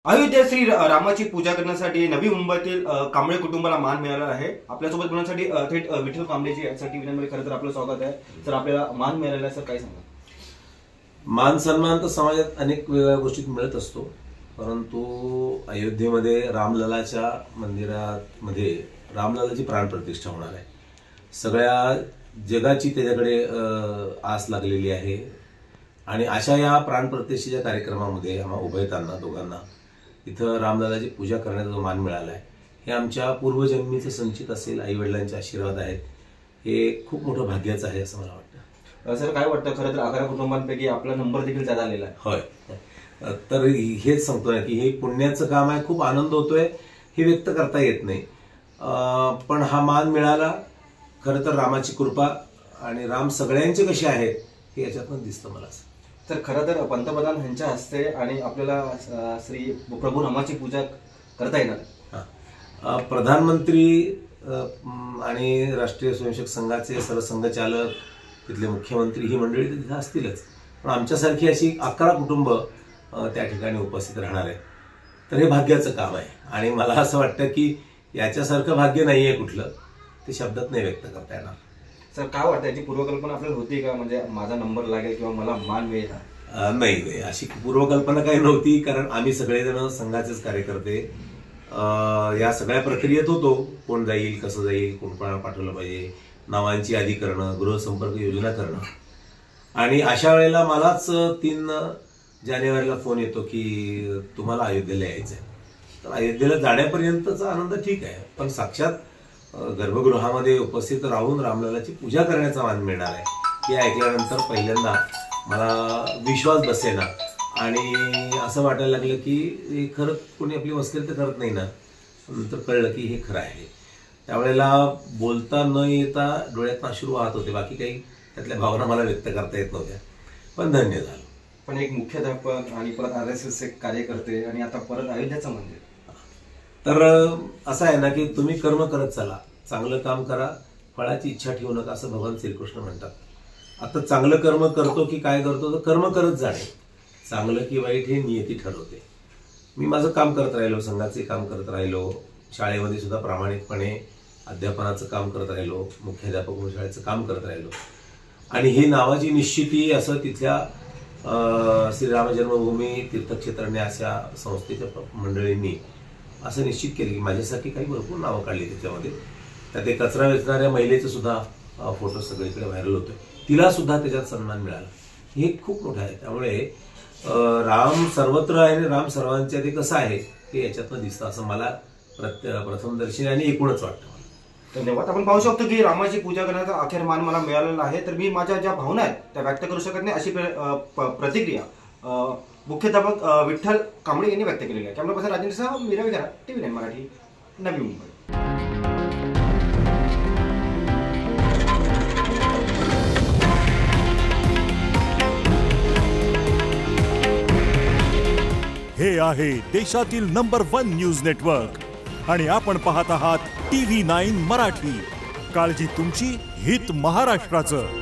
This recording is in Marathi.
अयोध्या श्री रामाची पूजा करण्यासाठी नवी मुंबईतील कांबळे कुटुंबाला मान मिळाला आहे। आपल्यासोबत बोलण्यासाठी थेट विठ्ठल कांबळेजी यासाठी विनंती खरं तर आपलं स्वागत आहे। तर आपल्याला मान मिळालेला आहे, सर काय सांगा? मान सन्मान तर समाजात अनेक वेगवेगळ्या गोष्टीत मिळत असतो, परंतु अयोध्येमध्ये रामललाच्या मंदिरामध्ये रामललाची प्राणप्रतिष्ठा होणार आहे। सगळ्या जगाची त्याच्याकडे आस लागलेली आहे आणि अशा या प्राणप्रतिष्ठेच्या कार्यक्रमामध्ये आम्हा उभयतांना दोघांना इथं रामललाची पूजा करण्याचा जो मान मिळाला आहे, हे आमच्या पूर्वजन्मीचं संचित असेल, आई वडिलांचे आशीर्वाद आहेत, हे खूप मोठं भाग्याचं आहे असं मला वाटतं। सर काय वाटतं, खरं तर 11 कुटुंबांपैकी आपला नंबर देखील ज्यादा आलेला आहे? होय, तर हेच सांगतो ना की हे पुण्याचं काम आहे, खूप आनंद होतोय, हे व्यक्त करता येत नाही, पण हा मान मिळाला खरं तर रामाची कृपा आणि राम सगळ्यांचे कसे आहेत हे याच्यातून दिसतं मला। तर खरं तर पंतप्रधान यांच्या हस्ते आणि आपल्याला श्री प्रभू रामाची पूजा करता येणार। प्रधानमंत्री आणि राष्ट्रीय स्वयंसेवक संघाचे सरसंघचालक, तिथले मुख्यमंत्री ही मंडळी तिथे असतीलच, पण आमच्यासारखी अशी 11 कुटुंब त्या ठिकाणी उपस्थित राहणार आहे, तर हे भाग्याचं काम आहे आणि मला असं वाटतं की याच्यासारखं भाग्य नाहीये कुठलं, ते शब्दात नाही व्यक्त करता येणार। सर काय वाटतं, याची पूर्वकल्पना आपल्याला होती का, म्हणजे माझा नंबर लागेल किंवा मला मान मिळेल? नाही, अशी पूर्वकल्पना काही नव्हती, कारण आम्ही सगळेजण संघाचेच कार्यकर्ते या सगळ्या प्रक्रियेत होतो, कोण जाईल, कसं जाईल, कोण कोणाला पाठवलं पाहिजे, नावांची यादी करणं, गृहसंपर्क योजना करणं, आणि अशा वेळेला मलाच 3 जानेवारीला फोन येतो की तुम्हाला अयोध्येला यायचं आहे। तर अयोध्येला जाण्यापर्यंतचा आनंद ठीक आहे, पण साक्षात गर्भगृहामध्ये उपस्थित राहून रामललाची पूजा करण्याचा मान मिळणार आहे हे ऐकल्यानंतर पहिल्यांदा मला विश्वास बसेना आणि असं वाटायला लागलं की खरं कोणी आपली मस्करी तर करत नाही ना। नंतर कळलं की हे खरं आहे। त्यावेळेला बोलता न येता डोळ्यात अश्रू वाहत होते, बाकी काही त्यातल्या भावना मला व्यक्त करता येत नव्हत्या, पण धन्य झालं। पण एक मुख्याध्यापक आणि परत RSS कार्यकर्ते आणि आता परत अयोध्याचं मंदिर, तर असं आहे ना की तुम्ही कर्म करत चला, चांगलं काम करा, फळाची इच्छा ठेवू नका असं भगवान श्रीकृष्ण म्हणतात। आता चांगलं कर्म करतो की काय करतो, तर कर्म करत जाणे, चांगलं की वाईट हे नियती ठरवते। मी माझं काम करत राहिलो, संघाचे काम करत राहिलो, शाळेमध्ये सुद्धा प्रामाणिकपणे अध्यापनाचं काम करत राहिलो, मुख्याध्यापक म्हणून शाळेचं काम करत राहिलो, आणि ही नावाची निश्चिती असं तिथल्या श्रीराम जन्मभूमी तीर्थक्षेत्राने अशा संस्थेच्या मंडळींनी असं निश्चित केलं की माझ्यासाठी काही भरपूर नावं काढली त्याच्यामध्ये। त्यात एक कचरा वेचणाऱ्या महिलेचं सुद्धा फोटो सगळीकडे व्हायरल होतोय, तिला सुद्धा त्याच्यात सन्मान मिळाला, हे खूप मोठं आहे। त्यामुळे राम सर्वत्र आहे आणि राम सर्वांच्या ते कसं आहे हे याच्यातनं दिसतं असं मला प्रथमदर्शनी आणि एकूणच वाटतं। धन्यवाद। आपण पाहू शकतो की रामाची पूजा करण्याचा अखेर मान मला मिळालेला आहे, तर मी माझ्या ज्या भावना आहेत त्या व्यक्त करू शकत नाही अशी प्रतिक्रिया मुख्याध्यापक विठ्ठल कांबळे यांनी व्यक्त केलेली आहे। कॅमेरा पर्सन राजेंद्रसह मीरा विघारा, TV9 मराठी, नवी मुंबई। हे आहे देशातील नंबर 1 न्यूज नेटवर्क आणि आपण पाहत आहात TV9 मराठी। काळजी तुमची, हित महाराष्ट्राचं।